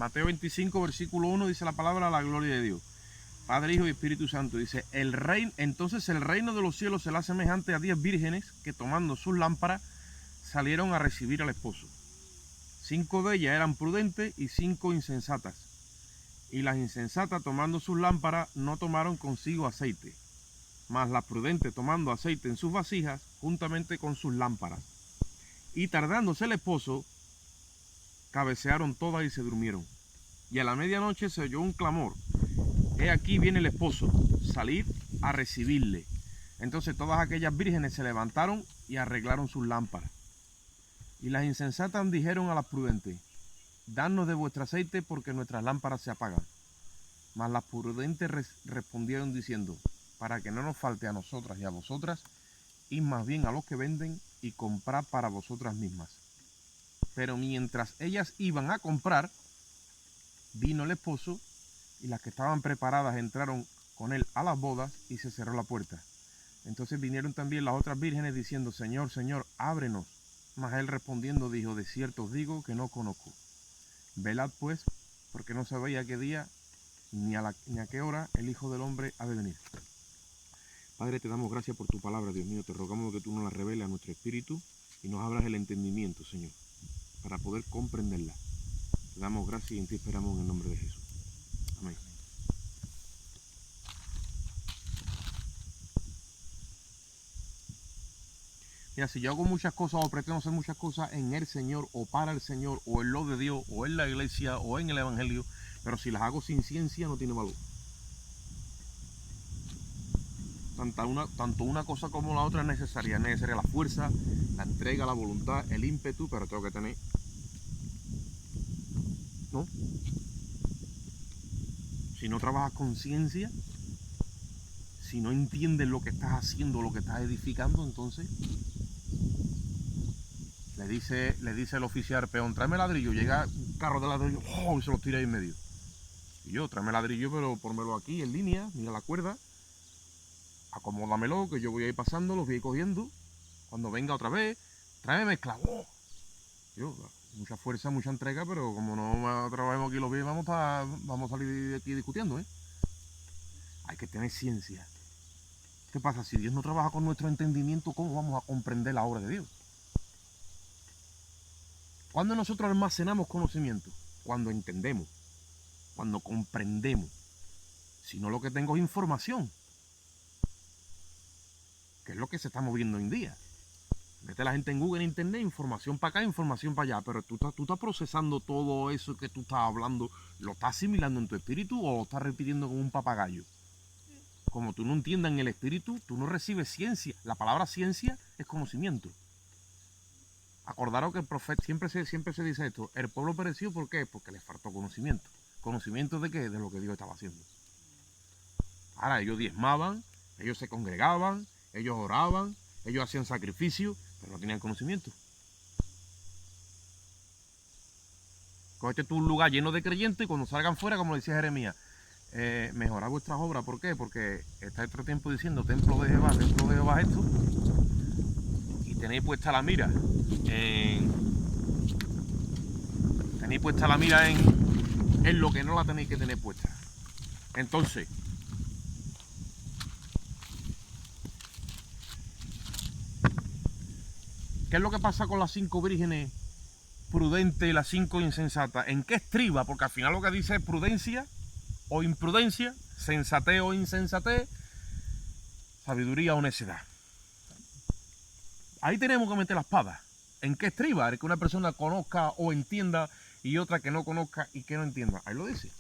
Mateo 25, versículo 1, dice la palabra, la gloria de Dios. Padre, Hijo y Espíritu Santo. Dice, entonces el reino de los cielos será semejante a 10 vírgenes que tomando sus lámparas salieron a recibir al esposo. 5 de ellas eran prudentes y 5 insensatas. Y las insensatas tomando sus lámparas no tomaron consigo aceite, mas las prudentes tomando aceite en sus vasijas juntamente con sus lámparas. Y tardándose el esposo, cabecearon todas y se durmieron. Y a la medianoche se oyó un clamor: he aquí viene el esposo, salid a recibirle. Entonces todas aquellas vírgenes se levantaron y arreglaron sus lámparas. Y las insensatas dijeron a las prudentes: danos de vuestro aceite, porque nuestras lámparas se apagan. Mas las prudentes respondieron diciendo: para que no nos falte a nosotras y a vosotras, id más bien a los que venden y comprad para vosotras mismas. Pero mientras ellas iban a comprar, vino el esposo, y las que estaban preparadas entraron con él a las bodas, y se cerró la puerta. Entonces vinieron también las otras vírgenes diciendo: Señor, Señor, ábrenos. Mas él respondiendo dijo: de cierto os digo que no conozco. Velad pues, porque no sabéis a qué día ni a qué hora el Hijo del Hombre ha de venir. Padre, te damos gracias por tu palabra, Dios mío. Te rogamos que tú nos la reveles a nuestro espíritu y nos abras el entendimiento, Señor, para poder comprenderla. Te damos gracias y en ti esperamos en el nombre de Jesús. Amén. Mira, si yo hago muchas cosas o pretendo hacer muchas cosas en el Señor o para el Señor o en lo de Dios o en la iglesia o en el Evangelio, pero si las hago sin ciencia no tiene valor. Tanto una cosa como la otra es necesaria. Es necesaria la fuerza, la entrega, la voluntad, el ímpetu, pero tengo que tener, ¿no? Si no trabajas con ciencia, si no entiendes lo que estás haciendo, lo que estás edificando, entonces le dice el oficial peón: tráeme ladrillo. Llega un carro de ladrillo, ¡oh!, y se lo tira ahí en medio. Y yo: tráeme ladrillo, pero pónmelo aquí en línea, mira la cuerda, acomódamelo, que yo voy a ir pasando, los voy a ir cogiendo. Cuando venga otra vez, tráeme mezcla. ¡Oh! Yo, mucha fuerza, mucha entrega, pero como no trabajemos aquí los pies, vamos a salir de aquí discutiendo, ¿eh? Hay que tener ciencia. ¿Qué pasa? Si Dios no trabaja con nuestro entendimiento, ¿cómo vamos a comprender la obra de Dios? ¿Cuándo nosotros almacenamos conocimiento? Cuando entendemos, cuando comprendemos. Si no, lo que tengo es información, que es lo que se está moviendo hoy en día. Mete la gente en Google, en Internet, información para acá, información para allá, pero tú estás procesando todo eso que tú estás hablando, ¿lo estás asimilando en tu espíritu o lo estás repitiendo como un papagayo? Como tú no entiendas en el espíritu, tú no recibes ciencia. La palabra ciencia es conocimiento. Acordaros que el profeta siempre se dice esto: el pueblo pereció, ¿por qué? Porque le faltó conocimiento. ¿Conocimiento de qué? De lo que Dios estaba haciendo. Ahora, ellos diezmaban, ellos se congregaban, ellos oraban, ellos hacían sacrificios, pero no tenían conocimiento. Cógete tú un lugar lleno de creyentes y cuando salgan fuera, como decía Jeremías, mejorad vuestras obras. ¿Por qué? Porque está otro tiempo diciendo: templo de Jehová esto, y tenéis puesta la mira en lo que no la tenéis que tener puesta. Entonces, ¿qué es lo que pasa con las 5 vírgenes prudentes y las 5 insensatas? ¿En qué estriba? Porque al final lo que dice es prudencia o imprudencia, sensatez o insensatez, sabiduría o necedad. Ahí tenemos que meter la espada. ¿En qué estriba? El que una persona conozca o entienda y otra que no conozca y que no entienda. Ahí lo dice.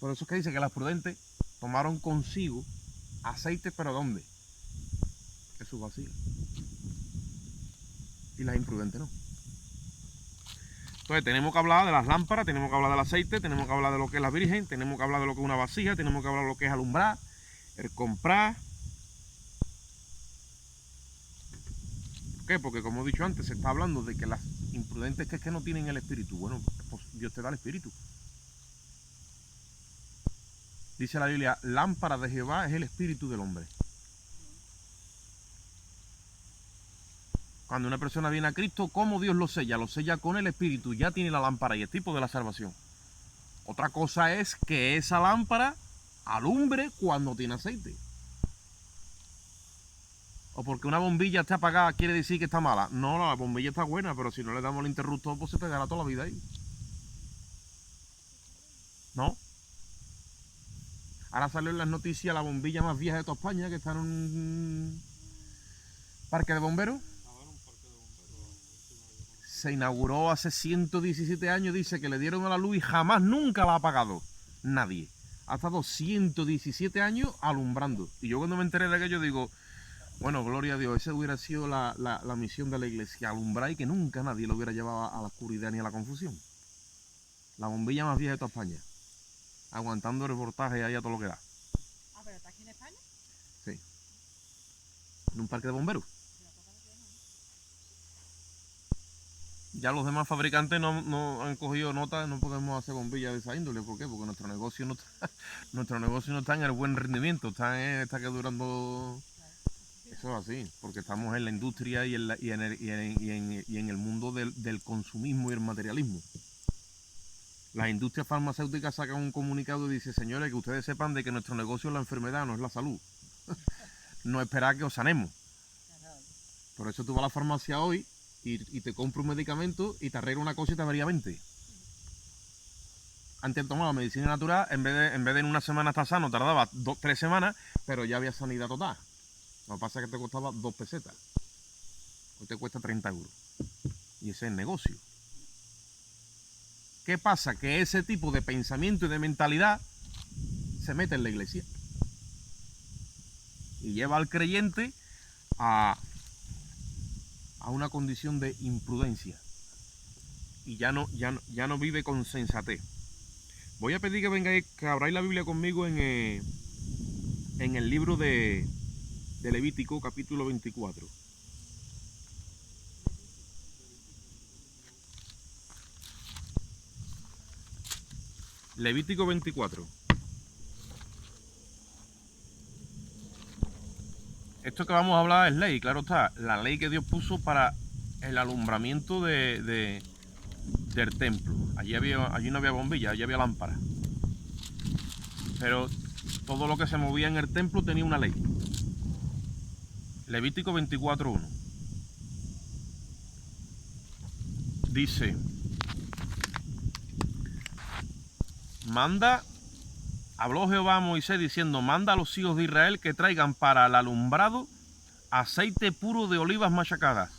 Por eso es que dice que las prudentes tomaron consigo aceite, pero ¿dónde? En sus vasijas. Y las imprudentes no. Entonces tenemos que hablar de las lámparas, tenemos que hablar del aceite, tenemos que hablar de lo que es la virgen, tenemos que hablar de lo que es una vasija, tenemos que hablar de lo que es alumbrar, el comprar. ¿Por qué? Porque como he dicho antes, se está hablando de que las imprudentes que es que no tienen el espíritu. Bueno, pues Dios te da el espíritu. Dice la Biblia: lámpara de Jehová es el espíritu del hombre. Cuando una persona viene a Cristo, ¿cómo Dios lo sella? Lo sella con el Espíritu, ya tiene la lámpara y el tipo de la salvación. Otra cosa es que esa lámpara alumbre cuando tiene aceite. O porque una bombilla está apagada quiere decir que está mala. No, la bombilla está buena, pero si no le damos el interruptor, pues se pegará toda la vida ahí. ¿No? Ahora salió en las noticias la bombilla más vieja de toda España, que está en un parque de bomberos. Se inauguró hace 117 años, dice que le dieron a la luz y jamás, nunca la ha apagado nadie. Ha estado 117 años alumbrando. Y yo cuando me enteré de aquello digo, bueno, gloria a Dios, esa hubiera sido la misión de la iglesia, alumbrar y que nunca nadie lo hubiera llevado a la oscuridad ni a la confusión. La bombilla más vieja de toda España. Aguantando reportajes ahí a todo lo que da. Ah, pero ¿está aquí en España? Sí. En un parque de bomberos. Ya los demás fabricantes no han cogido nota, no podemos hacer bombillas de esa índole. ¿Por qué? Porque nuestro negocio no está en el buen rendimiento, está que durando. Eso es así, porque estamos en la industria y en el mundo del consumismo y el materialismo. Las industrias farmacéuticas sacan un comunicado y dicen, señores, que ustedes sepan de que nuestro negocio es la enfermedad, no es la salud. No esperar que os sanemos. Por eso tú vas a la farmacia hoy y te compras un medicamento y te arregla una cosa y te avería 20. Antes de tomar la medicina natural, en vez de en una semana estar sano, tardaba 3 semanas, pero ya había sanidad total. Lo que pasa es que te costaba 2 pesetas. Hoy te cuesta 30 euros. Y ese es el negocio. ¿Qué pasa? Que ese tipo de pensamiento y de mentalidad se mete en la iglesia. Y lleva al creyente a una condición de imprudencia. Y ya no vive con sensatez. Voy a pedir que vengáis, que abráis la Biblia conmigo en el libro de Levítico, capítulo 24. Levítico 24. Esto que vamos a hablar es ley, claro está. La ley que Dios puso para el alumbramiento del templo. Allí no había bombilla, allí había lámpara. Pero todo lo que se movía en el templo tenía una ley. Levítico 24:1. Dice, habló Jehová a Moisés diciendo, manda a los hijos de Israel que traigan para el alumbrado aceite puro de olivas machacadas,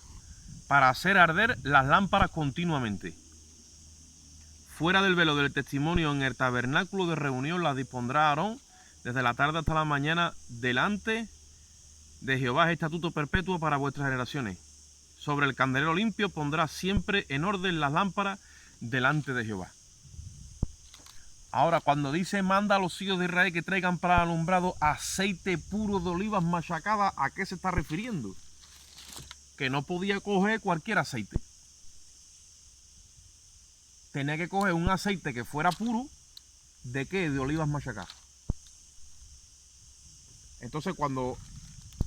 para hacer arder las lámparas continuamente. Fuera del velo del testimonio en el tabernáculo de reunión las dispondrá Aarón desde la tarde hasta la mañana delante de Jehová, es estatuto perpetuo para vuestras generaciones. Sobre el candelero limpio pondrá siempre en orden las lámparas delante de Jehová. Ahora, cuando dice manda a los hijos de Israel que traigan para el alumbrado aceite puro de olivas machacadas, ¿a qué se está refiriendo? Que no podía coger cualquier aceite. Tenía que coger un aceite que fuera puro. ¿De qué? De olivas machacadas. Entonces, cuando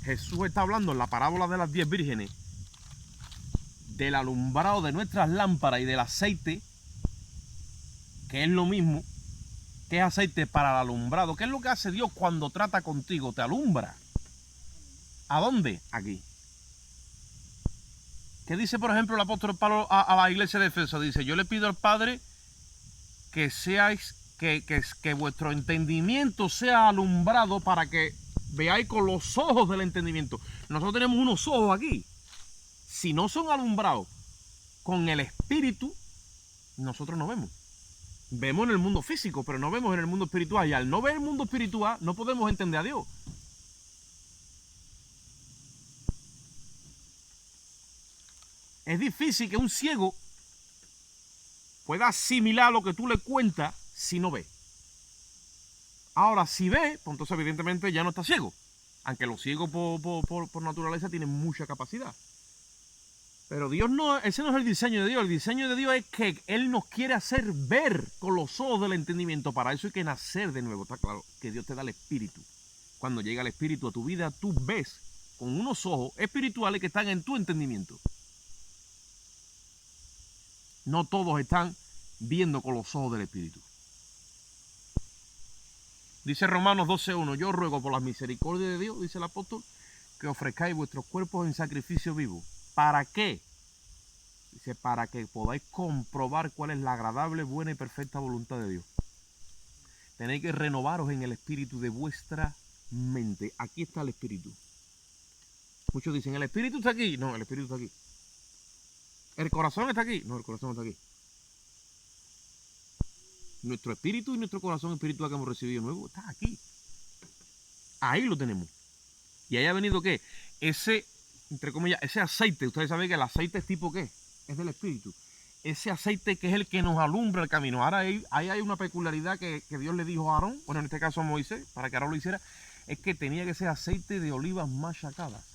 Jesús está hablando en la parábola de las 10 vírgenes del alumbrado de nuestras lámparas y del aceite, que es lo mismo, que es aceite para el alumbrado. ¿Qué es lo que hace Dios cuando trata contigo? Te alumbra. ¿A dónde? Aquí. ¿Qué dice, por ejemplo, el apóstol Pablo a la iglesia de Efeso? Dice, yo le pido al Padre que seáis, que vuestro entendimiento sea alumbrado para que veáis con los ojos del entendimiento. Nosotros tenemos unos ojos aquí. Si no son alumbrados con el espíritu, nosotros no vemos. Vemos en el mundo físico, pero no vemos en el mundo espiritual. Y al no ver el mundo espiritual, no podemos entender a Dios. Es difícil que un ciego pueda asimilar lo que tú le cuentas si no ve. Ahora, si ve, pues entonces evidentemente ya no está ciego. Aunque los ciegos por naturaleza tienen mucha capacidad. Pero Dios no, ese no es el diseño de Dios. El diseño de Dios es que Él nos quiere hacer ver con los ojos del entendimiento. Para eso hay que nacer de nuevo. Está claro que Dios te da el espíritu. Cuando llega el espíritu a tu vida, tú ves con unos ojos espirituales que están en tu entendimiento. No todos están viendo con los ojos del Espíritu. Dice Romanos 12:1, yo ruego por la misericordia de Dios, dice el apóstol, que ofrezcáis vuestros cuerpos en sacrificio vivo. ¿Para qué? Dice, para que podáis comprobar cuál es la agradable, buena y perfecta voluntad de Dios. Tenéis que renovaros en el espíritu de vuestra mente. Aquí está el espíritu. Muchos dicen, ¿el espíritu está aquí? No, el espíritu está aquí. ¿El corazón está aquí? No, el corazón está aquí. Nuestro espíritu y nuestro corazón espiritual que hemos recibido nuevo está aquí. Ahí lo tenemos. Y ahí ha venido ¿qué? Ese, entre comillas, ese aceite. Ustedes saben que el aceite es tipo ¿qué? Es del espíritu. Ese aceite que es el que nos alumbra el camino. Ahora ahí hay una peculiaridad que Dios le dijo a Aarón, bueno, en este caso a Moisés, para que Aarón lo hiciera, es que tenía que ser aceite de olivas machacadas.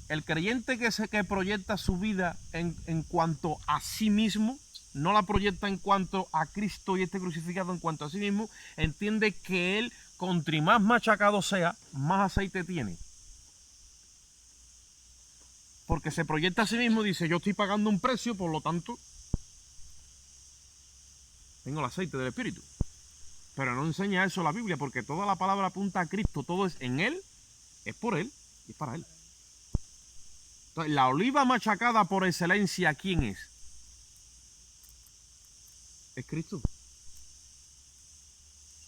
El creyente que proyecta su vida en cuanto a sí mismo, no la proyecta en cuanto a Cristo y este crucificado en cuanto a sí mismo, entiende que él, contra más machacado sea, más aceite tiene. Porque se proyecta a sí mismo y dice, yo estoy pagando un precio, por lo tanto, tengo el aceite del Espíritu. Pero no enseña eso la Biblia, porque toda la palabra apunta a Cristo, todo es en Él, es por Él y es para Él. Entonces, la oliva machacada por excelencia, ¿quién es? Es Cristo.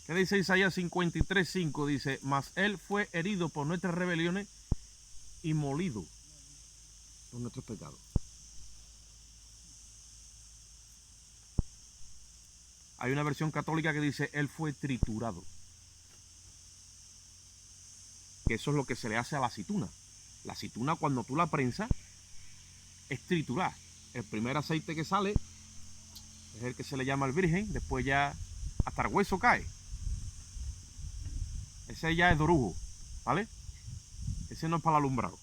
¿Qué dice Isaías 53:5? Dice, mas Él fue herido por nuestras rebeliones y molido por nuestros pecados. Hay una versión católica que dice, Él fue triturado. Que eso es lo que se le hace a la aceituna. La aceituna, cuando tú la prensas, es triturar. El primer aceite que sale es el que se le llama el virgen, después ya hasta el hueso cae. Ese ya es dorujo, ¿vale? Ese no es para el alumbrado.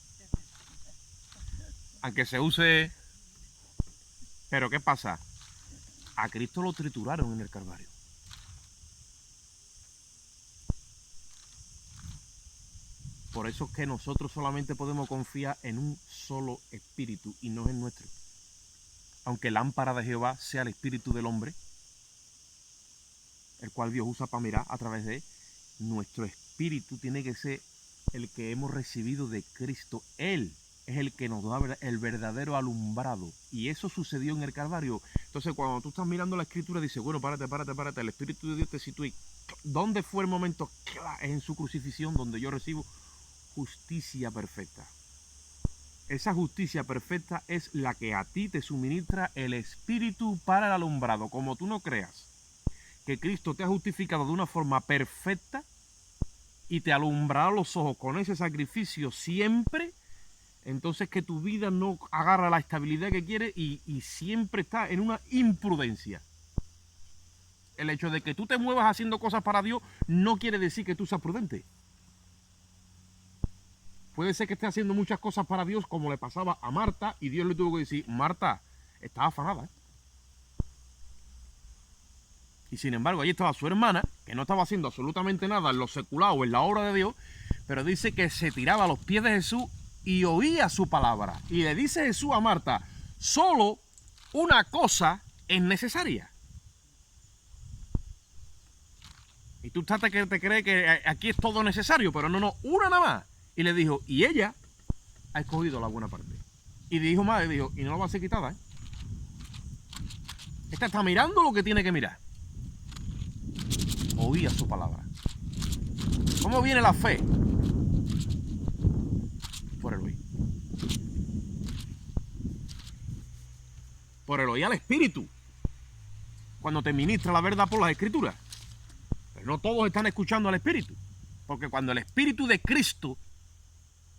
Aunque se use... Pero ¿qué pasa? A Cristo lo trituraron en el Calvario. Por eso es que nosotros solamente podemos confiar en un solo espíritu y no en nuestro. Aunque lámpara de Jehová sea el espíritu del hombre, el cual Dios usa para mirar a través de él, nuestro espíritu tiene que ser el que hemos recibido de Cristo. Él es el que nos da el verdadero alumbrado. Y eso sucedió en el Calvario. Entonces, cuando tú estás mirando la Escritura, dices, bueno, párate. El Espíritu de Dios te sitúa. ¿Dónde fue el momento? Es en su crucifixión, donde yo recibo justicia perfecta. Esa justicia perfecta es la que a ti te suministra el Espíritu para el alumbrado. Como tú no creas que Cristo te ha justificado de una forma perfecta y te alumbrará los ojos con ese sacrificio siempre, entonces que tu vida no agarra la estabilidad que quiere y siempre está en una imprudencia. El hecho de que tú te muevas haciendo cosas para Dios no quiere decir que tú seas prudente. Puede ser que esté haciendo muchas cosas para Dios, como le pasaba a Marta, y Dios le tuvo que decir, Marta, estás afanada. Y sin embargo, ahí estaba su hermana, que no estaba haciendo absolutamente nada en lo secular o en la obra de Dios, pero dice que se tiraba a los pies de Jesús y oía su palabra. Y le dice Jesús a Marta, solo una cosa es necesaria. Y tú te crees que aquí es todo necesario, pero no, una nada más. Y le dijo, y ella ha escogido la buena parte. Y dijo más, dijo, y no la va a ser quitada, ¿eh? Esta está mirando lo que tiene que mirar. Oía su palabra. ¿Cómo viene la fe? Por el oír. Por el oír al Espíritu. Cuando te ministra la verdad por las Escrituras. Pero no todos están escuchando al Espíritu. Porque cuando el Espíritu de Cristo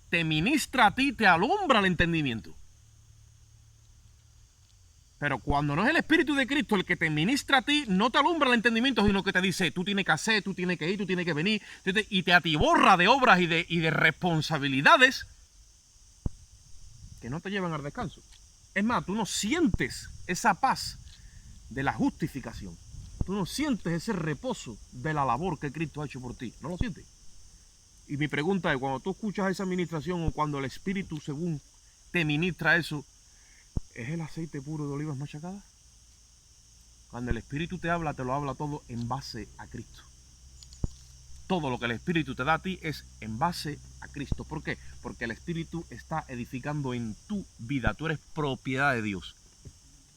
te ministra a ti, te alumbra el entendimiento. Pero cuando no es el Espíritu de Cristo el que te ministra a ti, no te alumbra el entendimiento, sino que te dice, tú tienes que hacer, tú tienes que ir, tú tienes que venir, y te atiborra de obras y de responsabilidades que no te llevan al descanso. Es más, tú no sientes esa paz de la justificación. Tú no sientes ese reposo de la labor que Cristo ha hecho por ti. No lo sientes. Y mi pregunta es, cuando tú escuchas esa administración o cuando el Espíritu según te ministra eso, es el aceite puro de olivas machacadas. Cuando el Espíritu te habla, te lo habla todo en base a Cristo. Todo lo que el Espíritu te da a ti es en base a Cristo. ¿Por qué? Porque el Espíritu está edificando en tu vida. Tú eres propiedad de Dios.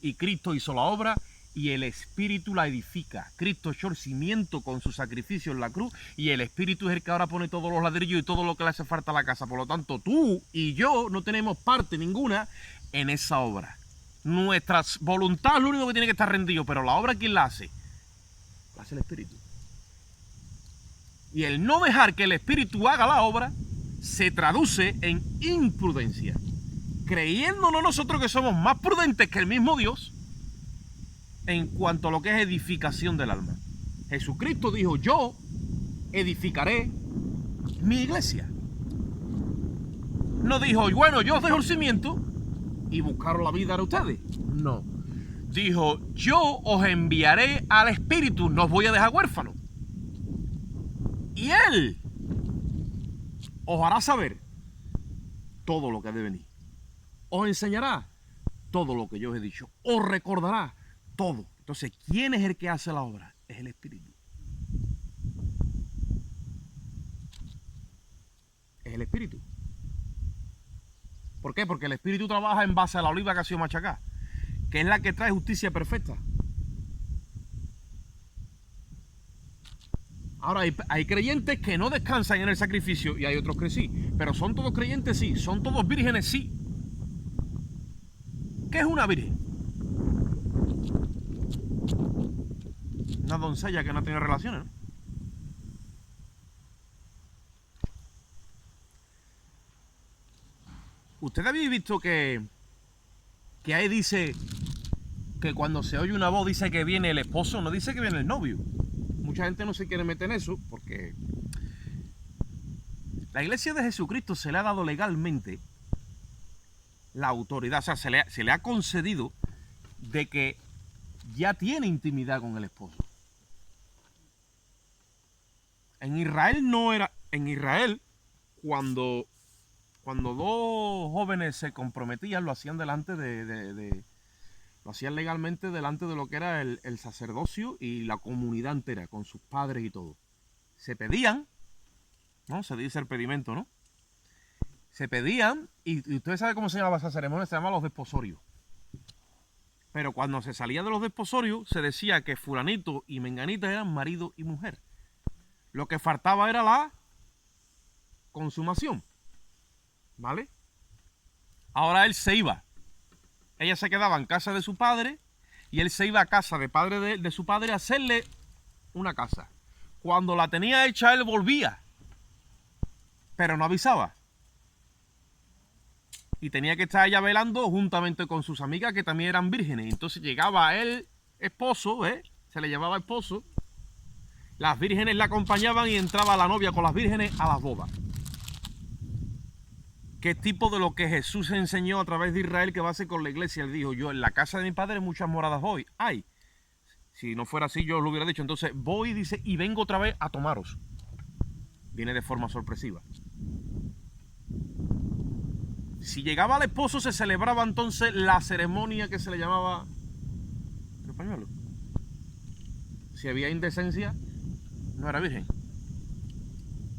Y Cristo hizo la obra y el Espíritu la edifica. Cristo echó el cimiento con su sacrificio en la cruz y el Espíritu es el que ahora pone todos los ladrillos y todo lo que le hace falta a la casa. Por lo tanto, tú y yo no tenemos parte ninguna en esa obra. Nuestra voluntad es lo único que tiene que estar rendido, pero la obra, ¿quién la hace? La hace el Espíritu. Y el no dejar que el Espíritu haga la obra se traduce en imprudencia. Creyéndonos nosotros que somos más prudentes que el mismo Dios en cuanto a lo que es edificación del alma. Jesucristo dijo, yo edificaré mi iglesia. No dijo, bueno, yo os dejo el cimiento y buscaron la vida de ustedes. No. Dijo, yo os enviaré al Espíritu, no os voy a dejar huérfanos. Y Él os hará saber todo lo que ha de venir. Os enseñará todo lo que yo os he dicho. Os recordará todo. Entonces, ¿quién es el que hace la obra? Es el Espíritu. Es el Espíritu. ¿Por qué? Porque el Espíritu trabaja en base a la oliva que ha sido machacada, que es la que trae justicia perfecta. Ahora, hay creyentes que no descansan en el sacrificio y hay otros que sí. Pero ¿son todos creyentes? Sí. ¿Son todos vírgenes? Sí. ¿Qué es una virgen? Una doncella que no tiene relaciones, ¿no? ¿Usted habéis visto que ahí dice que cuando se oye una voz dice que viene el esposo? No dice que viene el novio. Mucha gente no se quiere meter en eso porque la iglesia de Jesucristo se le ha dado legalmente la autoridad, o sea, se le ha concedido de que ya tiene intimidad con el esposo. En Israel no era, en Israel cuando dos jóvenes se comprometían, lo hacían delante lo hacían legalmente delante de lo que era el sacerdocio y la comunidad entera, con sus padres y todo. Se pedían, ¿no? Se dice el pedimento, ¿no? Se pedían, y ustedes saben cómo se llamaba esa ceremonia, se llama los desposorios. Pero cuando se salía de los desposorios, se decía que fulanito y menganita eran marido y mujer. Lo que faltaba era la consumación, ¿vale? Ahora él se iba. Ella se quedaba en casa de su padre y él se iba a casa de su padre a hacerle una casa. Cuando la tenía hecha, él volvía, pero no avisaba. Y tenía que estar ella velando juntamente con sus amigas que también eran vírgenes. Entonces llegaba el esposo, se le llevaba esposo. Las vírgenes la acompañaban y entraba la novia con las vírgenes a las bodas. ¿Qué tipo de lo que Jesús enseñó a través de Israel que va a hacer con la iglesia? Él dijo, yo en la casa de mi padre muchas moradas voy. Ay, si no fuera así yo os lo hubiera dicho. Entonces voy, dice, y vengo otra vez a tomaros. Viene de forma sorpresiva. Si llegaba el esposo se celebraba entonces la ceremonia que se le llamaba el pañuelo. Si había indecencia, no era virgen.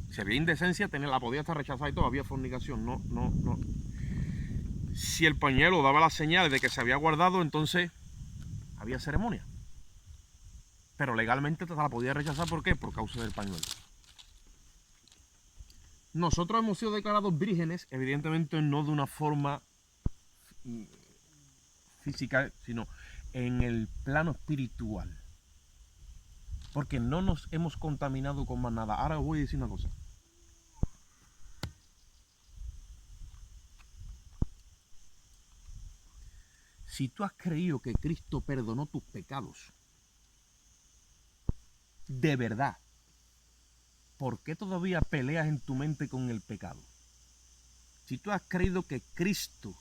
Si había indecencia, la podía estar rechazada y todo, había fornicación. No. Si el pañuelo daba las señales de que se había guardado, entonces había ceremonia. Pero legalmente te la podía rechazar, ¿por qué? Por causa del pañuelo. Nosotros hemos sido declarados vírgenes, evidentemente no de una forma física, sino en el plano espiritual. Porque no nos hemos contaminado con más nada. Ahora os voy a decir una cosa. Si tú has creído que Cristo perdonó tus pecados, de verdad, ¿por qué todavía peleas en tu mente con el pecado? Si tú has creído que Cristo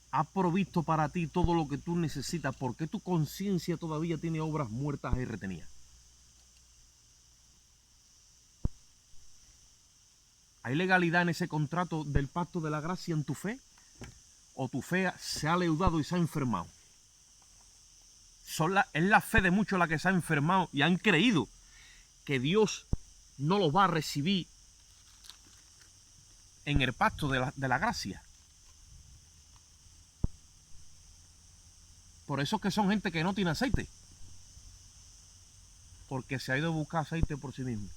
ha provisto para ti todo lo que tú necesitas, ¿por qué tu conciencia todavía tiene obras muertas y retenidas? ¿Hay legalidad en ese contrato del pacto de la gracia en tu fe? o tu fe se ha leudado y se ha enfermado. Es la fe de muchos la que se ha enfermado y han creído que Dios no los va a recibir en el pacto de la gracia. Por eso es que son gente que no tiene aceite. Porque se ha ido a buscar aceite por sí mismo.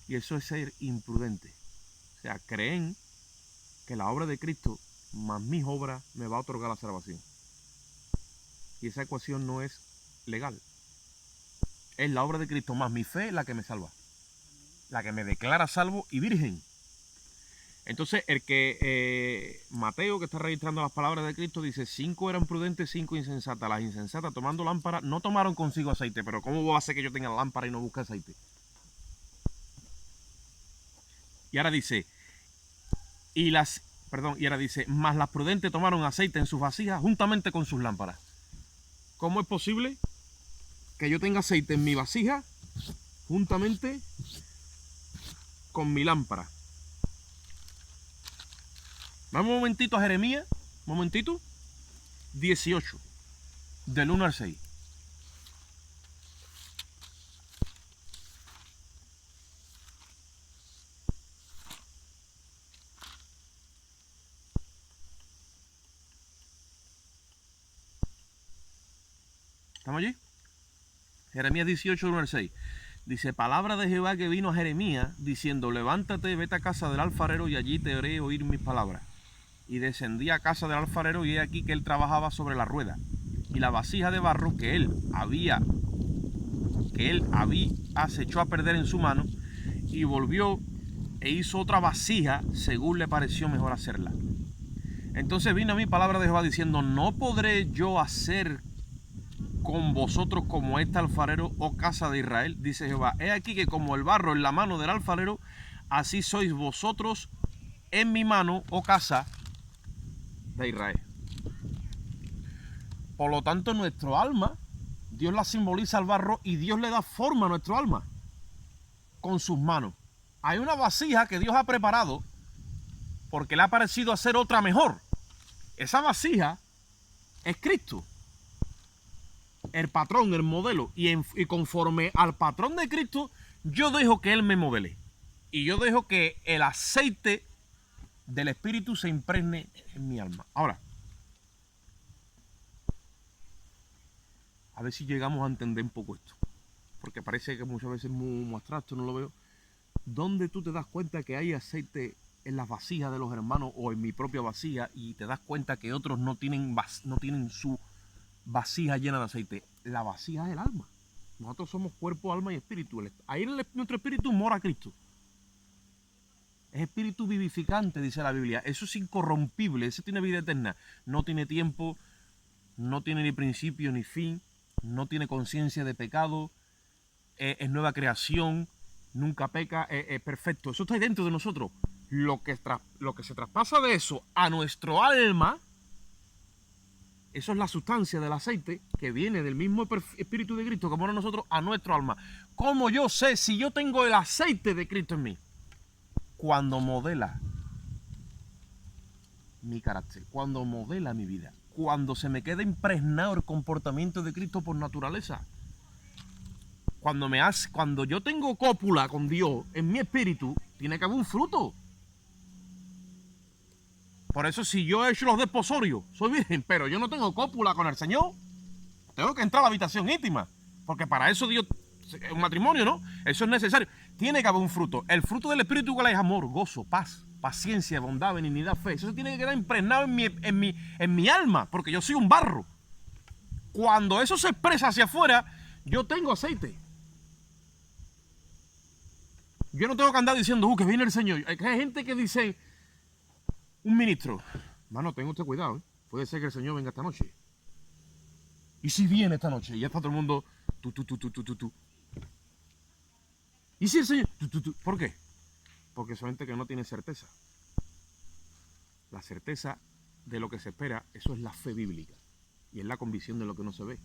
Y eso es ser imprudente. O sea, creen que la obra de Cristo más mis obras me va a otorgar la salvación. Y esa ecuación no es legal. Es la obra de Cristo más mi fe la que me salva. La que me declara salvo y virgen. Entonces, Mateo, que está registrando las palabras de Cristo, dice: 5 eran prudentes, 5 insensatas. Las insensatas, tomando lámpara, no tomaron consigo aceite. Pero ¿cómo va a ser que yo tenga lámpara y no busque aceite? Y ahora dice, mas las prudentes tomaron aceite en sus vasijas juntamente con sus lámparas. ¿Cómo es posible que yo tenga aceite en mi vasija juntamente con mi lámpara? Vamos un momentito a Jeremías, 18, del 1 al 6. ¿Estamos allí? Jeremías 18, 1 al 6. Dice: palabra de Jehová que vino a Jeremías, diciendo: levántate, vete a casa del alfarero, y allí te haré oír mis palabras. Y descendí a casa del alfarero, y he aquí que él trabajaba sobre la rueda. Y la vasija de barro que él se echó a perder en su mano, y volvió e hizo otra vasija según le pareció mejor hacerla. Entonces vino a mí palabra de Jehová diciendo: no podré yo hacer con vosotros como este alfarero, oh casa de Israel, dice Jehová. He aquí que como el barro en la mano del alfarero, así sois vosotros en mi mano, oh casa de Israel. Por lo tanto, nuestro alma, Dios la simboliza al barro y Dios le da forma a nuestro alma con sus manos. Hay una vasija que Dios ha preparado porque le ha parecido hacer otra mejor. Esa vasija es Cristo, el patrón, el modelo, y conforme al patrón de Cristo, yo dejo que Él me modele. Y yo dejo que el aceite del Espíritu se impregne en mi alma. Ahora, a ver si llegamos a entender un poco esto. Porque parece que muchas veces es muy abstracto, no lo veo. ¿Dónde tú te das cuenta que hay aceite en las vasijas de los hermanos o en mi propia vasija y te das cuenta que otros no tienen su vasija llena de aceite? La vasija es el alma. Nosotros somos cuerpo, alma y espíritu. Ahí en nuestro espíritu mora Cristo. Es espíritu vivificante, dice la Biblia. Eso es incorrompible, eso tiene vida eterna. No tiene tiempo, no tiene ni principio ni fin, no tiene conciencia de pecado, es nueva creación, nunca peca, es perfecto. Eso está ahí dentro de nosotros. Lo que se traspasa de eso a nuestro alma, eso es la sustancia del aceite que viene del mismo Espíritu de Cristo que mora en nosotros a nuestro alma. ¿Cómo yo sé si yo tengo el aceite de Cristo en mí? Cuando modela mi carácter, cuando modela mi vida, cuando se me queda impregnado el comportamiento de Cristo por naturaleza. Cuando yo tengo cópula con Dios en mi espíritu, tiene que haber un fruto. Por eso, si yo he hecho los desposorios, soy virgen, pero yo no tengo cópula con el Señor, tengo que entrar a la habitación íntima, porque para eso Dios, un matrimonio, ¿no? Eso es necesario. Tiene que haber un fruto. El fruto del Espíritu igual es amor, gozo, paz, paciencia, bondad, benignidad, fe. Eso se tiene que quedar impregnado en mi alma, porque yo soy un barro. Cuando eso se expresa hacia afuera, yo tengo aceite. Yo no tengo que andar diciendo, que viene el Señor. Hay gente que dice, un ministro, mano, tenga usted cuidado, ¿eh? Puede ser que el Señor venga esta noche. ¿Y si viene esta noche? Y ya está todo el mundo, tú. ¿Y si el Señor? ¿Por qué? Porque son gente que no tiene certeza. La certeza de lo que se espera, eso es la fe bíblica. Y es la convicción de lo que no se ve.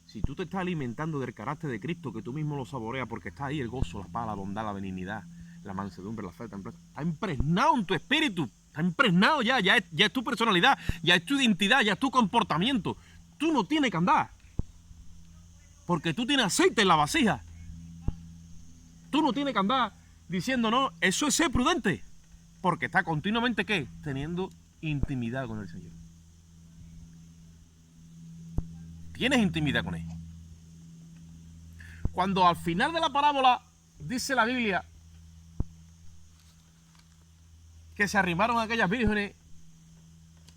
Si tú te estás alimentando del carácter de Cristo, que tú mismo lo saboreas, porque está ahí el gozo, la paz, la bondad, la benignidad, la mansedumbre, la fe, está impregnado en tu espíritu, Está impregnado ya es tu personalidad, ya es tu identidad, ya es tu comportamiento. Tú no tienes que andar. Porque tú tienes aceite en la vasija. Tú no tienes que andar diciendo, no, eso es ser prudente. Porque está continuamente, ¿qué? Teniendo intimidad con el Señor. Tienes intimidad con Él. Cuando al final de la parábola dice la Biblia que se arrimaron a aquellas vírgenes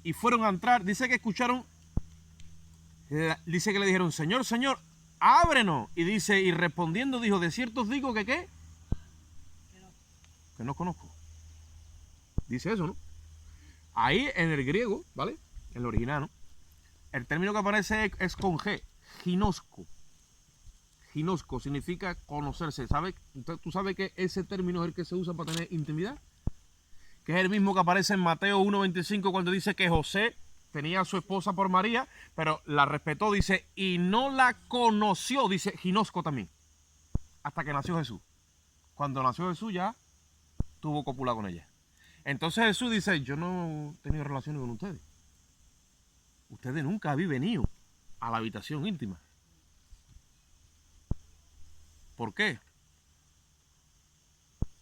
y fueron a entrar, dice que escucharon, dice que le dijeron, Señor, Señor, ábrenos. Y dice, y respondiendo dijo, de cierto os digo que ¿qué? Que no conozco. Dice eso, ¿no? Ahí en el griego, ¿vale? En el original, ¿no? El término que aparece es con G, ginosco. Ginosco significa conocerse. ¿Sabes? ¿Tú sabes que ese término es el que se usa para tener intimidad? Que es el mismo que aparece en Mateo 1:25 cuando dice que José tenía a su esposa por María, pero la respetó, dice, y no la conoció, dice ginosco también, hasta que nació Jesús. Cuando nació Jesús ya tuvo cópula con ella. Entonces Jesús dice, yo no he tenido relaciones con ustedes. Ustedes nunca habéis venido a la habitación íntima. ¿Por qué?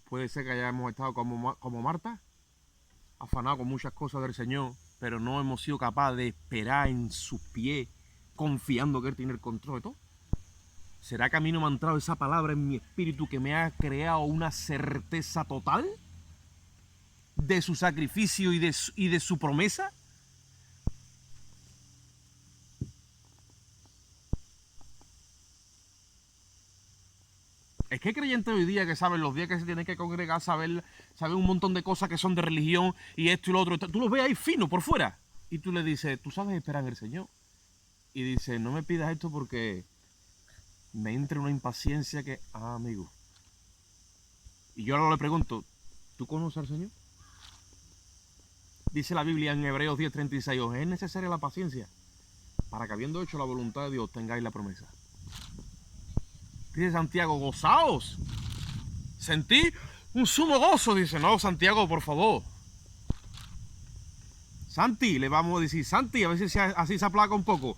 Puede ser que hayamos estado como Marta, afanados con muchas cosas del Señor, pero no hemos sido capaces de esperar en sus pies, confiando que Él tiene el control de todo. ¿Será que a mí no me ha entrado esa palabra en mi espíritu que me ha creado una certeza total de su sacrificio y de su promesa? Es que hay creyentes hoy día que saben los días que se tienen que congregar, saben un montón de cosas que son de religión y esto y lo otro. Tú los ves ahí fino por fuera. Y tú le dices, ¿tú sabes esperar en el Señor? Y dice, no me pidas esto porque me entra una impaciencia que... Ah, amigo. Y yo ahora le pregunto, ¿tú conoces al Señor? Dice la Biblia en Hebreos 10:36, os es necesaria la paciencia para que habiendo hecho la voluntad de Dios tengáis la promesa. Dice Santiago, gozaos. Sentí un sumo gozo. Dice, no, Santiago, por favor. Santi, le vamos a decir, Santi, a ver si así se aplaca un poco.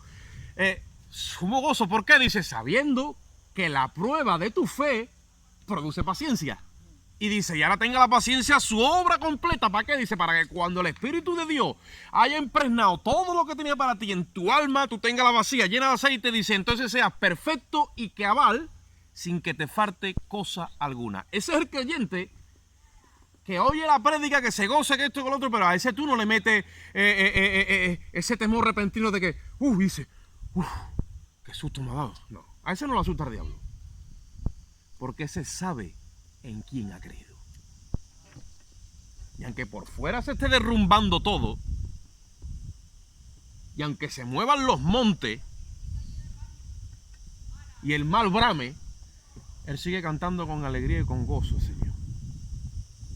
Sumo gozo, ¿por qué? Dice, sabiendo que la prueba de tu fe produce paciencia. Y dice, y ahora tenga la paciencia su obra completa. ¿Para qué? Dice, para que cuando el Espíritu de Dios haya impregnado todo lo que tenía para ti en tu alma, tú tengas la vasija llena de aceite, dice, entonces seas perfecto y cabal, sin que te falte cosa alguna. Ese es el creyente que oye la prédica, que se goza, que esto y que lo otro, pero a ese tú no le metes ese temor repentino de que, dice, qué susto me ha dado. No, a ese no lo asusta el diablo. Porque ese sabe en quién ha creído. Y aunque por fuera se esté derrumbando todo, y aunque se muevan los montes, y el mal brame, él sigue cantando con alegría y con gozo, Señor.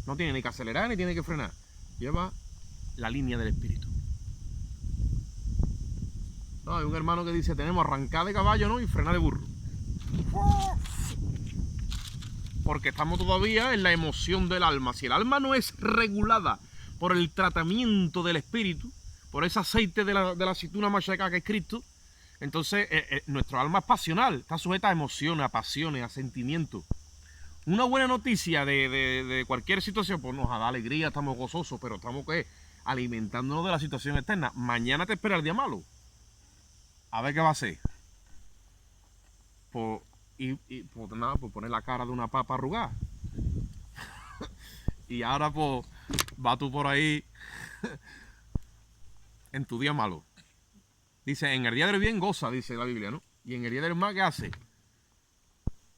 No tiene ni que acelerar ni tiene que frenar. Lleva la línea del Espíritu. No, hay un hermano que dice, tenemos arrancar de caballo, ¿no? Y frenar de burro. Porque estamos todavía en la emoción del alma. Si el alma no es regulada por el tratamiento del Espíritu, por ese aceite de la aceituna machaca que es Cristo, entonces nuestro alma es pasional, está sujeta a emociones, a pasiones, a sentimientos. Una buena noticia de cualquier situación, pues nos da alegría, estamos gozosos, pero estamos alimentándonos de la situación externa. Mañana te espera el día malo. A ver qué va a ser. Pues nada, pues poner la cara de una papa arrugada. Y ahora pues vas tú por ahí en tu día malo. Dice, en el día del bien goza, dice la Biblia, ¿no? Y en el día del mal, ¿qué hace?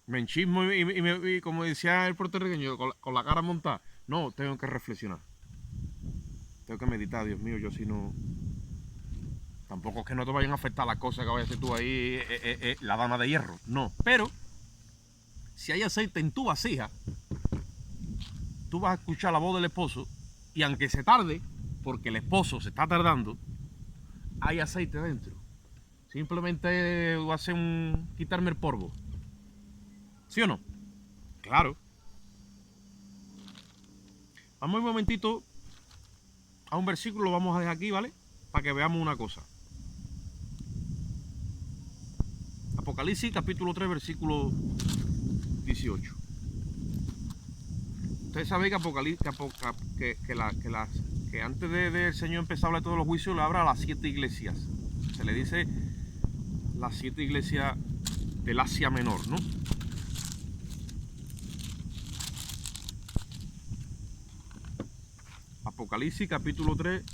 Me enchismo y como decía el puertorriqueño, con la cara montada. No, tengo que reflexionar. Tengo que meditar, Dios mío, yo si no... Tampoco es que no te vayan a afectar las cosas que vayas a hacer tú ahí, la dama de hierro. No, pero si hay aceite en tu vasija, tú vas a escuchar la voz del esposo y aunque se tarde, porque el esposo se está tardando, hay aceite dentro. Simplemente va a ser quitarme el polvo. ¿Sí o no? Claro. Vamos un momentito a un versículo, lo vamos a dejar aquí, ¿vale? Para que veamos una cosa. Apocalipsis capítulo 3, versículo 18. Ustedes saben que que antes de el Señor empezar a hablar de todos los juicios, le habla a las 7 iglesias. Se le dice las 7 iglesias del Asia Menor, ¿no? Apocalipsis capítulo 3,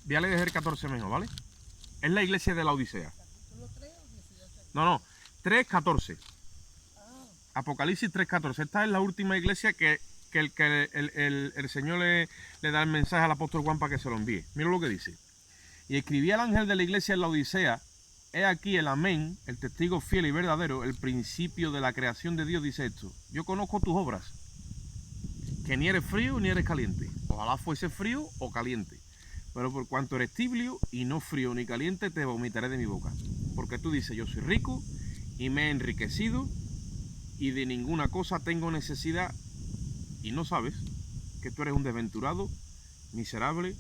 voy a leer el 14 mejor, ¿vale? Es la iglesia de la Odisea. No, 3:14. Apocalipsis 3:14. Esta es la última iglesia que el Señor le da el mensaje al apóstol Juan para que se lo envíe. Mira lo que dice. Y escribía al ángel de la iglesia en la Odisea: he aquí el amén, el testigo fiel y verdadero, el principio de la creación de Dios, dice esto: yo conozco tus obras, que ni eres frío ni eres caliente. Ojalá fuese frío o caliente. Pero por cuanto eres tibio y no frío ni caliente, te vomitaré de mi boca. Porque tú dices: yo soy rico y me he enriquecido y de ninguna cosa tengo necesidad, y no sabes que tú eres un desventurado, miserable,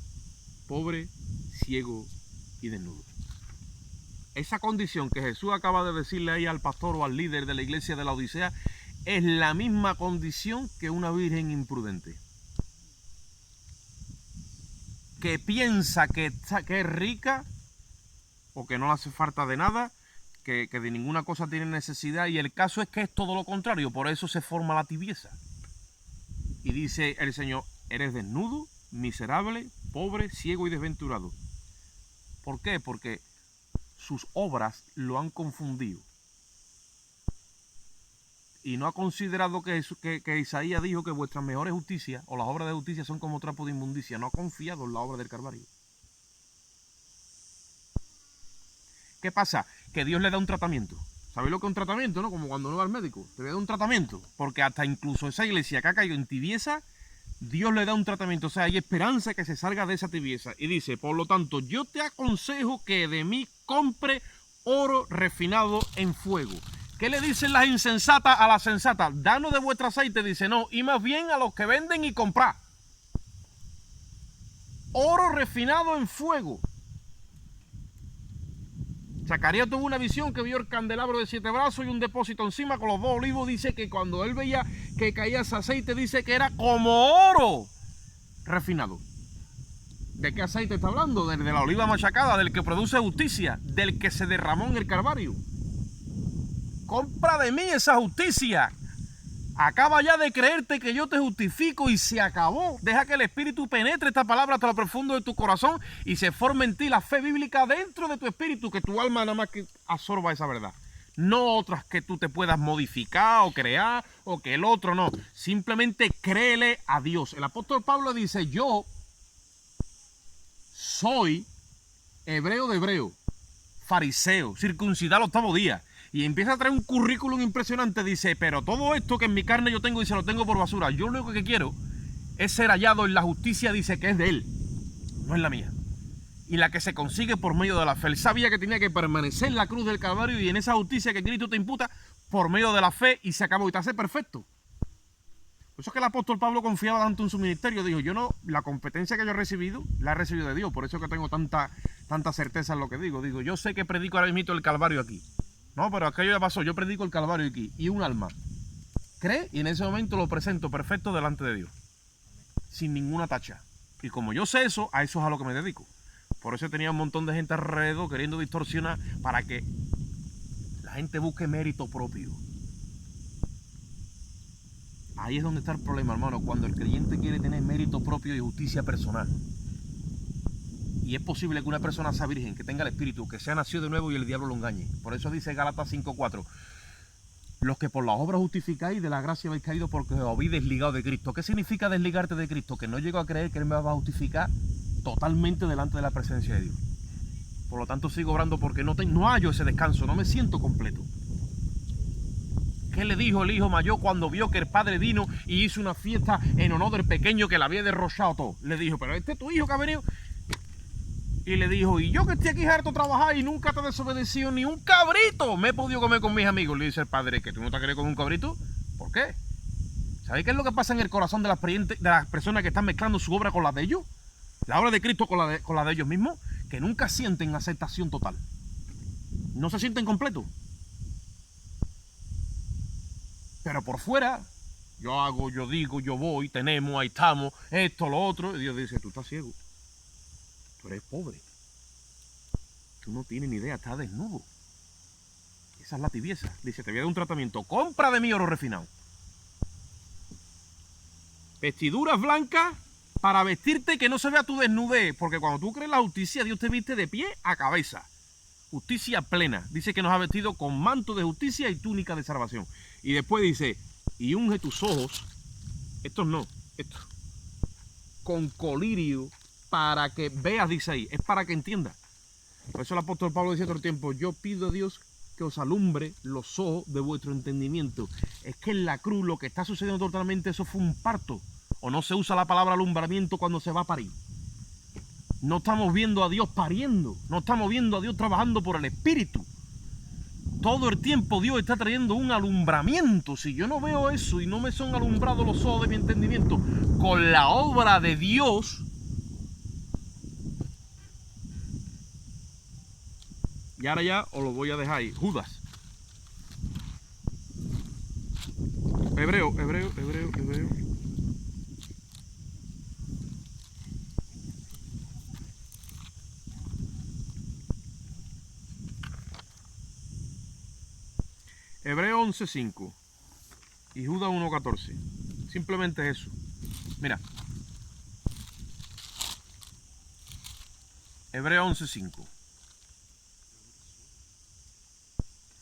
pobre, ciego y desnudo. Esa condición que Jesús acaba de decirle ahí al pastor o al líder de la iglesia de la Odisea es la misma condición que una virgen imprudente, que piensa que es rica o que no le hace falta de nada, que de ninguna cosa tiene necesidad, y el caso es que es todo lo contrario. Por eso se forma la tibieza. Y dice el Señor: eres desnudo, miserable, pobre, ciego y desventurado. ¿Por qué? Porque sus obras lo han confundido. Y no ha considerado que Isaías dijo que vuestras mejores justicias o las obras de justicia son como trapo de inmundicia. No ha confiado en la obra del Calvario. ¿Qué pasa? Que Dios le da un tratamiento. ¿Sabéis lo que es un tratamiento, no? Como cuando uno va al médico. Te da un tratamiento. Porque hasta incluso esa iglesia que ha caído en tibieza, Dios le da un tratamiento. O sea, hay esperanza que se salga de esa tibieza. Y dice: por lo tanto, yo te aconsejo que de mí compre oro refinado en fuego. ¿Qué le dicen las insensatas a las sensatas? Danos de vuestro aceite. Dice: no, y más bien a los que venden y comprad. Oro refinado en fuego. Zacarías tuvo una visión que vio el candelabro de 7 brazos y un depósito encima con los 2 olivos. Dice que cuando él veía que caía ese aceite, dice que era como oro refinado. ¿De qué aceite está hablando? Del de la oliva machacada, del que produce justicia, del que se derramó en el Calvario. Compra de mí esa justicia. Acaba ya de creerte que yo te justifico y se acabó. Deja que el Espíritu penetre esta palabra hasta lo profundo de tu corazón y se forme en ti la fe bíblica dentro de tu espíritu, que tu alma nada más que absorba esa verdad. No otras que tú te puedas modificar o crear o que el otro no. Simplemente créele a Dios. El apóstol Pablo dice: yo soy hebreo de hebreo, fariseo, circuncidado al 8º día. Y empieza a traer un currículum impresionante. Dice: pero todo esto que en mi carne yo tengo, y se lo tengo por basura. Yo lo único que quiero es ser hallado en la justicia, dice, que es de él, no es la mía. Y la que se consigue por medio de la fe. Él sabía que tenía que permanecer en la cruz del Calvario y en esa justicia que Cristo te imputa por medio de la fe, y se acabó y te hace perfecto. Por eso es que el apóstol Pablo confiaba tanto en su ministerio. Dijo: yo no, la competencia que yo he recibido, la he recibido de Dios. Por eso es que tengo tanta certeza en lo que digo. Digo, yo sé que predico ahora mismo el Calvario aquí. No, pero aquello ya pasó. Yo predico el Calvario aquí. Y un alma cree, y en ese momento lo presento perfecto delante de Dios, sin ninguna tacha. Y como yo sé eso, a eso es a lo que me dedico. Por eso tenía un montón de gente alrededor queriendo distorsionar para que la gente busque mérito propio. Ahí es donde está el problema, hermano, cuando el creyente quiere tener mérito propio y justicia personal. Y es posible que una persona sea virgen, que tenga el Espíritu, que sea nacido de nuevo y el diablo lo engañe. Por eso dice Gálatas 5:4: los que por las obras justificáis, de la gracia habéis caído porque os habéis desligado de Cristo. ¿Qué significa desligarte de Cristo? Que no llego a creer que Él me va a justificar totalmente delante de la presencia de Dios. Por lo tanto sigo orando porque no hallo ese descanso, no me siento completo. ¿Qué le dijo el hijo mayor cuando vio que el padre vino y hizo una fiesta en honor del pequeño que le había derrochado todo? Le dijo: pero este es tu hijo que ha venido. Y le dijo: y yo que estoy aquí harto a trabajar y nunca te he desobedecido ni un cabrito, me he podido comer con mis amigos. Le dice el padre: ¿que tú no te has querido comer un cabrito? ¿Por qué? ¿Sabéis qué es lo que pasa en el corazón de las personas que están mezclando su obra con la de ellos? La obra de Cristo con la de ellos mismos, que nunca sienten aceptación total. No se sienten completos. Pero por fuera, yo hago, yo digo, yo voy, tenemos, ahí estamos, esto, lo otro. Y Dios dice, tú estás ciego. Tú eres pobre. Tú no tienes ni idea, estás desnudo. Esa es la tibieza. Dice, te voy a dar un tratamiento. Compra de mí oro refinado. Vestiduras blancas para vestirte que no se vea tu desnudez. Porque cuando tú crees la justicia, Dios te viste de pie a cabeza. Justicia plena. Dice que nos ha vestido con manto de justicia y túnica de salvación. Y después dice, y unge tus ojos. Estos no, estos. Con colirio para que veas, dice ahí. Es para que entiendas. Por eso el apóstol Pablo dice todo el tiempo, yo pido a Dios que os alumbre los ojos de vuestro entendimiento. Es que en la cruz lo que está sucediendo totalmente, eso fue un parto. O no se usa la palabra alumbramiento cuando se va a parir. No estamos viendo a Dios pariendo. No estamos viendo a Dios trabajando por el Espíritu. Todo el tiempo Dios está trayendo un alumbramiento. Si yo no veo eso y no me son alumbrados los ojos de mi entendimiento con la obra de Dios, y ahora ya os lo voy a dejar ahí. Judas. Hebreo. Hebreo 11.5 y Judas 1.14. Simplemente eso. Mira. Hebreo 11.5.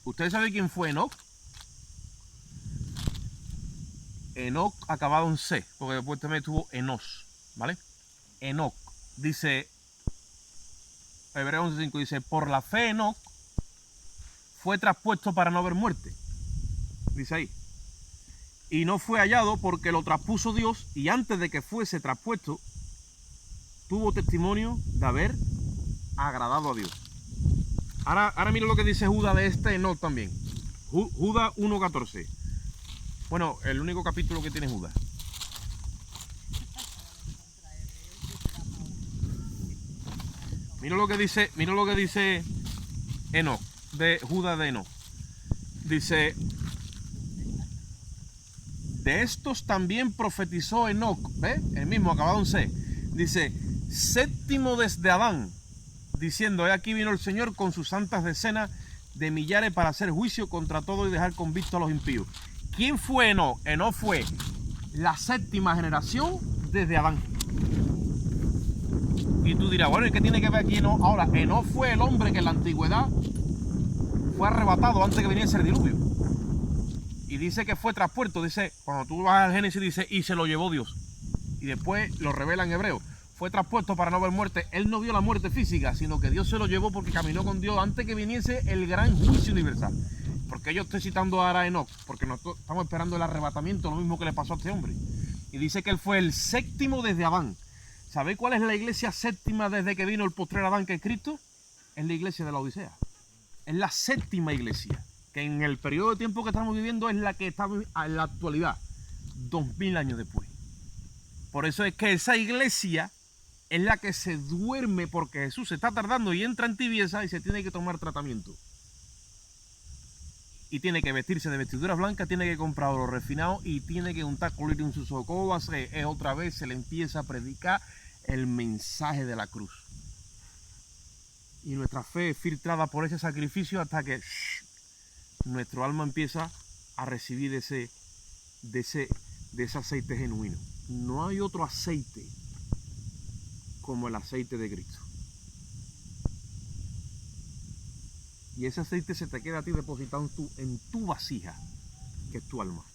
¿Ustedes saben quién fue Enoc? Enoc acabado en C, porque después también tuvo Enos, ¿vale? Enoc. Dice, Hebreo 11.5 dice, por la fe Enoc fue traspuesto para no ver muerte. Dice ahí. Y no fue hallado porque lo traspuso Dios y antes de que fuese traspuesto tuvo testimonio de haber agradado a Dios. Ahora mira lo que dice Judas de este Enoc también. Judas 1.14. Bueno, el único capítulo que tiene Judas. Mira lo que dice Enoc, de Judas de Enoc. Dice, de estos también profetizó Enoc, ¿ves? El mismo, acabado en C. Dice, séptimo desde Adán, diciendo, he aquí vino el Señor con sus santas decenas de millares para hacer juicio contra todo y dejar convicto a los impíos. ¿Quién fue Enoc? Enoc fue la séptima generación desde Adán. Y tú dirás, bueno, ¿y qué tiene que ver aquí Enoc? Ahora, Enoc fue el hombre que en la antigüedad fue arrebatado antes que viniese el diluvio. Y dice que fue traspuesto, dice, cuando tú vas al Génesis dice, y se lo llevó Dios. Y después lo revela en Hebreo. Fue traspuesto para no ver muerte. Él no vio la muerte física, sino que Dios se lo llevó porque caminó con Dios antes que viniese el gran juicio universal. Porque yo estoy citando ahora a Enoc, porque nosotros estamos esperando el arrebatamiento, lo mismo que le pasó a este hombre. Y dice que él fue el séptimo desde Adán. ¿Sabéis cuál es la iglesia séptima desde que vino el postrer Adán, que es Cristo? Es la iglesia de la Odisea. Es la séptima iglesia, que en el periodo de tiempo que estamos viviendo es la que está en la actualidad, 2000 años después. Por eso es que esa iglesia es la que se duerme porque Jesús se está tardando y entra en tibieza y se tiene que tomar tratamiento. Y tiene que vestirse de vestiduras blancas, tiene que comprar oro refinado y tiene que untar colirio en sus ojos. ¿Cómo va a ser? Es otra vez se le empieza a predicar el mensaje de la cruz. Y nuestra fe es filtrada por ese sacrificio hasta que nuestro alma empieza a recibir de ese aceite genuino. No hay otro aceite como el aceite de Cristo. Y ese aceite se te queda a ti depositado en tu vasija, que es tu alma.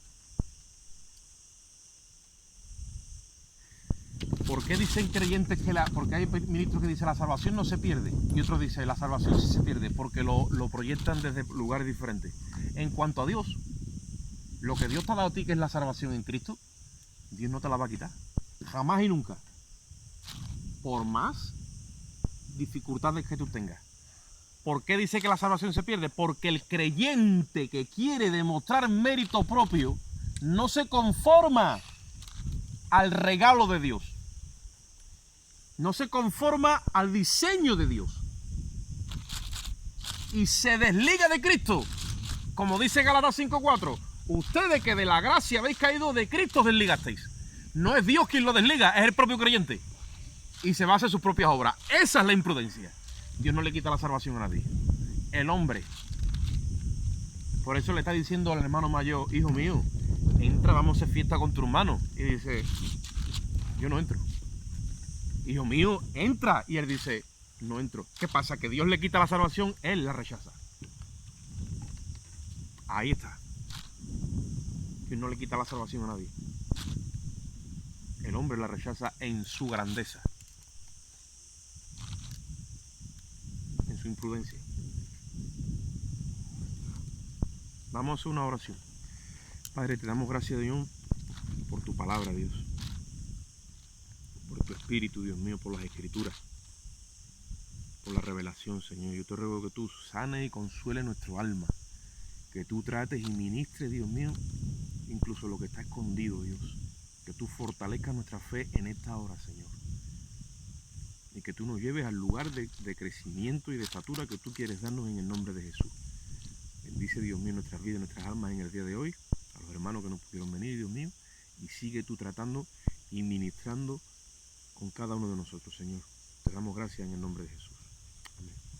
¿Por qué dicen creyentes que porque hay ministros que dicen la salvación no se pierde? Y otros dicen la salvación sí se pierde, porque lo proyectan desde lugares diferentes. En cuanto a Dios, lo que Dios te ha dado a ti, que es la salvación en Cristo, Dios no te la va a quitar. Jamás y nunca. Por más dificultades que tú tengas. ¿Por qué dice que la salvación se pierde? Porque el creyente que quiere demostrar mérito propio no se conforma al regalo de Dios. no se conforma al diseño de Dios y se desliga de Cristo, como dice Gálatas 5:4, ustedes que de la gracia habéis caído, de Cristo os desligasteis. No es Dios quien lo desliga, es el propio creyente. Y se va a hacer sus propias obras. Esa es la imprudencia. Dios no le quita la salvación a nadie. El hombre. Por eso le está diciendo al hermano mayor, hijo mío, entra, vamos a hacer fiesta con tu hermano. Y dice, yo no entro. Hijo mío, entra. Y él dice, no entro. ¿Qué pasa? Que Dios le quita la salvación, él la rechaza. Ahí está. Dios no le quita la salvación a nadie. El hombre la rechaza en su grandeza, en su imprudencia. Vamos a hacer una oración. Padre, te damos gracias, Dios, por tu palabra, Dios. Por tu espíritu, Dios mío, por las escrituras. Por la revelación, Señor. Yo te ruego que tú sanes y consueles nuestro alma. Que tú trates y ministres, Dios mío, incluso lo que está escondido, Dios. Que tú fortalezcas nuestra fe en esta hora, Señor. Y que tú nos lleves al lugar de crecimiento y de estatura que tú quieres darnos en el nombre de Jesús. Bendice, Dios mío, nuestras vidas, nuestras almas en el día de hoy. A los hermanos que no pudieron venir, Dios mío. Y sigue tú tratando y ministrando con cada uno de nosotros, Señor. Te damos gracias en el nombre de Jesús. Amén.